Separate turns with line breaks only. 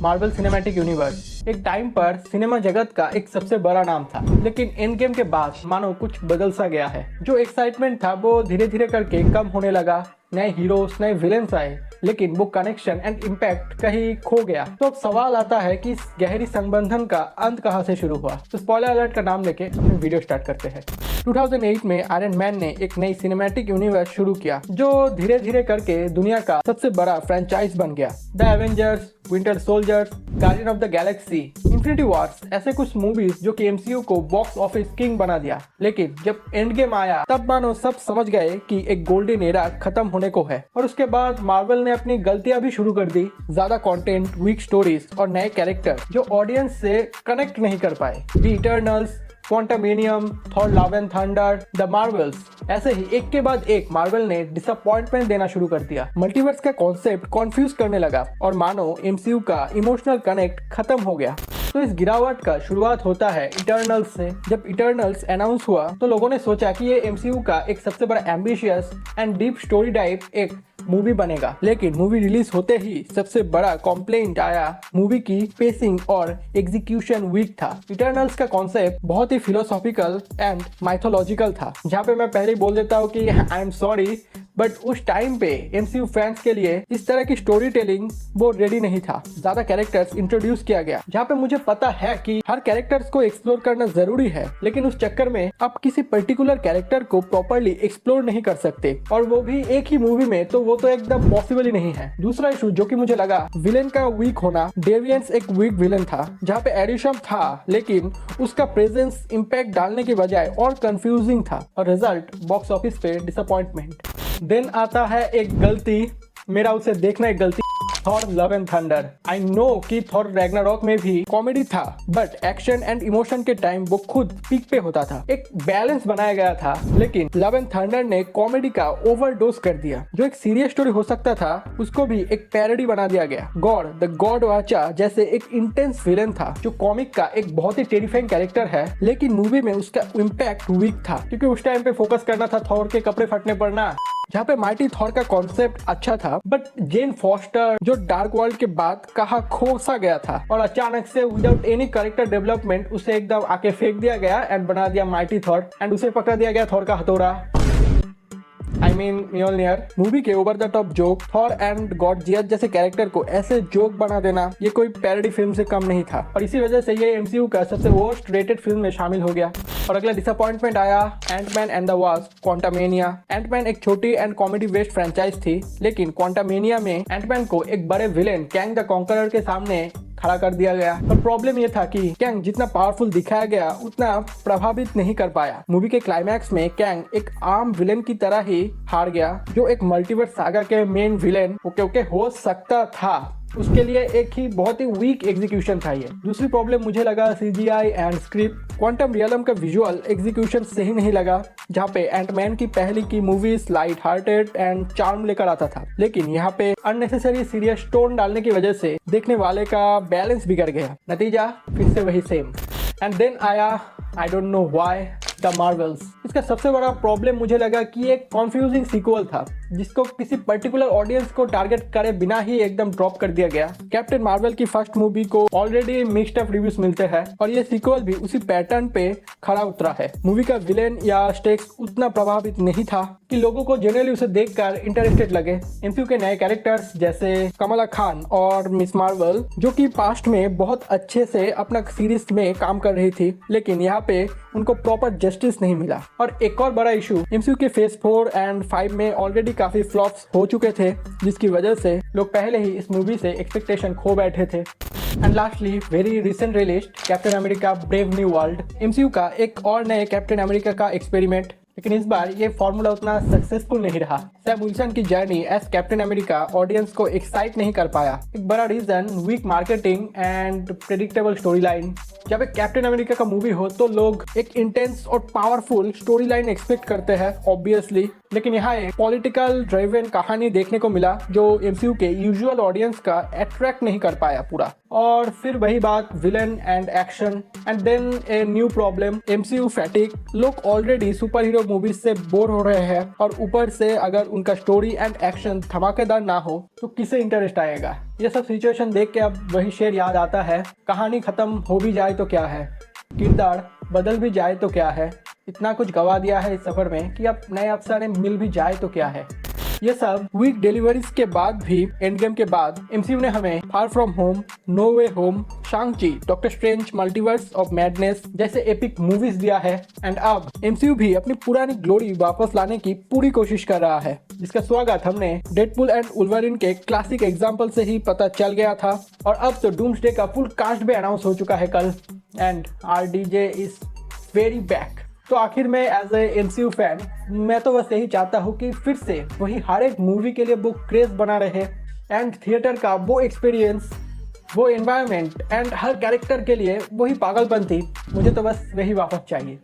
Marvel cinematic universe एक time पर cinema जगत का एक सबसे बड़ा नाम था, लेकिन एंड गेम के बाद मानो कुछ बदल सा गया है। जो एक्साइटमेंट था वो धीरे धीरे करके कम होने लगा। नए हीरोज, नए विलेन्स आए, लेकिन वो कनेक्शन एंड इम्पैक्ट कहीं खो गया। तो अब सवाल आता है कि इस गहरी संबंधन का अंत कहां से शुरू हुआ। तो स्पॉइलर अलर्ट का नाम लेके अपनी वीडियो स्टार्ट करते हैं। 2008 में आयरन मैन ने एक नई सिनेमैटिक यूनिवर्स शुरू किया, जो धीरे धीरे करके दुनिया का सबसे बड़ा फ्रेंचाइज बन गया। The Avengers, winter soldiers, guardian of the Galaxy, infinity Wars, ऐसे कुछ मूवीज जो कि एमसीयू को बॉक्स ऑफिस किंग बना दिया। लेकिन जब एंड गेम आया तब मानो सब समझ गए कि एक गोल्डन एरा खत्म होने को है। और उसके बाद मार्वल ने अपनी गलतियां भी शुरू कर दी। ज्यादा कंटेंट, वीक स्टोरीज और नए कैरेक्टर जो ऑडियंस से कनेक्ट नहीं कर पाए। The Eternals, Quantumania, Thor love and thunder, the Marvels, ऐसे ही एक के बाद एक मार्वल ने डिसअपॉइंटमेंट देना शुरू कर दिया। मल्टीवर्स का कॉन्सेप्ट कंफ्यूज करने लगा और मानो एमसीयू का इमोशनल कनेक्ट खत्म हो गया। तो इस गिरावट का शुरुआत होता है इटर्नल्स से। जब इटर्नल्स अनाउंस हुआ तो लोगों ने सोचा कि ये एमसीयू का एक सबसे बड़ा ambitious and deep story type एक मूवी बनेगा। लेकिन मूवी रिलीज होते ही सबसे बड़ा कॉम्प्लेंट आया, मूवी की पेसिंग और एग्जीक्यूशन वीक था। इटर्नल्स का कॉन्सेप्ट बहुत ही फिलोसॉफिकल एंड माइथोलॉजिकल था, जहाँ पे मैं पहले ही बोल देता हूँ कि आई एम सॉरी, बट उस टाइम पे एमसीयू फैंस के लिए इस तरह की स्टोरी टेलिंग वो रेडी नहीं था। ज्यादा कैरेक्टर्स इंट्रोड्यूस किया गया, जहाँ पे मुझे पता है कि हर कैरेक्टर्स को एक्सप्लोर करना जरूरी है, लेकिन उस चक्कर में आप किसी पर्टिकुलर कैरेक्टर को प्रॉपरली एक्सप्लोर नहीं कर सकते, और वो भी एक ही मूवी में। तो वो तो एकदम पॉसिबल ही नहीं है। दूसरा इशू जो कि मुझे लगा, विलेन का वीक होना। डेवियंस एक वीक विलेन था, जहाँ पे एडिशम था, लेकिन उसका प्रेजेंस इम्पैक्ट डालने की बजाय और कंफ्यूजिंग था, और रिजल्ट बॉक्स ऑफिस पे डिसअपॉइंटमेंट। देन आता है एक गलती, मेरा उसे देखना एक गलती, Thor love and thunder. I know कि थॉर रैग्नारॉक में भी कॉमेडी था, बट एक्शन एंड इमोशन के टाइम वो खुद पीक पे होता था। एक बैलेंस बनाया गया था, लेकिन लव एंड थंडर ने कॉमेडी का ओवरडोज कर दिया। जो एक सीरियस स्टोरी हो सकता था, उसको भी एक पैरोडी बना दिया गया। गॉड द गॉड वाचा जैसे एक इंटेंस विलेन था, जो कॉमिक का एक बहुत ही टेरिफाइंग कैरेक्टर है, लेकिन मूवी में उसका इम्पैक्ट वीक था, क्योंकि उस टाइम पे फोकस करना था थॉर के कपड़े फटने पर ना। जहाँ पे माइटी थॉर का कॉन्सेप्ट अच्छा था, बट जेन फॉस्टर जो डार्क वर्ल्ड के बाद कहाँ खो सा गया था, और अचानक से विदाउट एनी कैरेक्टर डेवलपमेंट उसे एकदम आके फेंक दिया गया एंड बना दिया माइटी थॉर, एंड उसे पकड़ दिया गया थॉर का हथौड़ा। I mean Mjolnir. मूवी के over the top joke, Thor and god Zeus जैसे कैरेक्टर को ऐसे जोक बना देना, ये कोई पैरोडी फिल्म से कम नहीं था, और इसी वजह से ये एमसीयू का सबसे वर्स्ट रेटेड फिल्म में शामिल हो गया। और अगला डिसअपॉइंटमेंट आया Antman and the Wasp, Quantumania. Antman एक छोटी एंड कॉमेडी बेस्ड फ्रेंचाइज थी, लेकिन क्वांटमेनिया में एंटमैन को एक बड़े विलेन कैंग द कॉन्करर के सामने खड़ा कर दिया गया। पर प्रॉब्लम ये था कि कैंग जितना पावरफुल दिखाया गया उतना प्रभावित नहीं कर पाया। मूवी के क्लाइमैक्स में कैंग एक आम विलेन की तरह ही हार गया, जो एक मल्टीवर्स सागा के मेन विलेन ओके हो सकता था। उसके लिए एक ही बहुत ही वीक एग्जीक्यूशन था ये। दूसरी प्रॉब्लम मुझे लगा CGI and script. Quantum realm का विजुअल एग्जीक्यूशन सही नहीं लगा, जहाँ पे एंटमैन की पहली की movies light hearted and charm लेकर आता था, लेकिन यहाँ पे अननेसेसरी सीरियस टोन डालने की वजह से देखने वाले का बैलेंस बिगड़ गया। नतीजा फिर से वही सेम। एंड देन आया I don't know why the Marvels. इसका सबसे बड़ा प्रॉब्लम मुझे लगा कि एक कॉन्फ्यूजिंग सीक्वल था, जिसको किसी पर्टिकुलर ऑडियंस को टारगेट करे बिना ही एकदम ड्रॉप कर दिया गया। कैप्टन मार्वल की फर्स्ट मूवी को ऑलरेडी मिक्स्ड अप रिव्यूज मिलते हैं, और ये सीक्वल भी उसी पैटर्न पे खड़ा उतरा है। मूवी का विलेन या स्टेक्स उतना प्रभावित नहीं था कि लोगों को जनरली उसे देखकर इंटरेस्टेड लगे। एमसीयू के नए कैरेक्टर्स जैसे कमला खान और मिस मार्वल, जो कि पास्ट में बहुत अच्छे से अपना सीरीज में काम कर रही थी, लेकिन यहाँ पे उनको प्रॉपर जस्टिस नहीं मिला। और एक और बड़ा इशू, एमसीयू के फेज 4 एंड 5 में ऑलरेडी काफी फ्लॉप्स हो चुके थे, जिसकी वजह से लोग पहले ही इस मूवी से एक्सपेक्टेशन खो बैठे थे। And lastly very recent released captain America brave new world, MCU का एक और नए कैप्टन अमेरिका का एक्सपेरिमेंट, लेकिन इस बार ये फॉर्मूला उतना सक्सेसफुल नहीं रहा। सैम विल्सन की journey as Captain America audience को एक्साइट नहीं कर पाया। एक बड़ा reason weak marketing and predictable story line. जब एक कैप्टन अमेरिका का मूवी हो तो लोग एक इंटेंस और पावरफुल स्टोरी लाइन एक्सपेक्ट करते हैं ऑब्वियसली, लेकिन यहाँ एक पॉलिटिकल ड्राइवन कहानी देखने को मिला जो एमसीयू के यूजुअल ऑडियंस का अट्रैक्ट नहीं कर पाया पूरा। और फिर वही बात, villain and action and then a new problem, MCU fatigue. लोग ऑलरेडी सुपर हीरो मूवीज से बोर हो रहे हैं और ऊपर से अगर उनका स्टोरी एंड एक्शन धमाकेदार ना हो तो किसे इंटरेस्ट आएगा। ये सब सिचुएशन देख के अब वही शेर याद आता है, कहानी खत्म हो भी जाए तो क्या है, किरदार बदल भी जाए तो क्या है, इतना कुछ गवा दिया है इस सफर में कि अब नए अफसाने मिल भी जाए तो क्या है। ये सब वीक डिलीवरीज के बाद भी, एंड गेम के बाद एमसीयू ने हमें Far From Home, No Way Home, Shang Chi, Doctor Strange, Multiverse of Madness जैसे एपिक मूवीज दिया है। एंड अब एमसीयू भी अपनी पुरानी ग्लोरी वापस लाने की पूरी कोशिश कर रहा है, जिसका स्वागत हमने डेडपूल एंड वुल्वरीन के क्लासिक एग्जाम्पल से ही पता चल गया था। और अब तो डूम्सडे का फुल कास्ट भी अनाउंस हो चुका है कल, and RDJ is very back. तो आखिर में एज ए एमसीयू फैन मैं तो बस यही चाहता हूँ कि फिर से वही हर एक मूवी के लिए वो क्रेज बना रहे एंड थिएटर का वो एक्सपीरियंस, वो एनवायरनमेंट एंड हर कैरेक्टर के लिए वही पागलपंती, मुझे तो बस वही वापस चाहिए।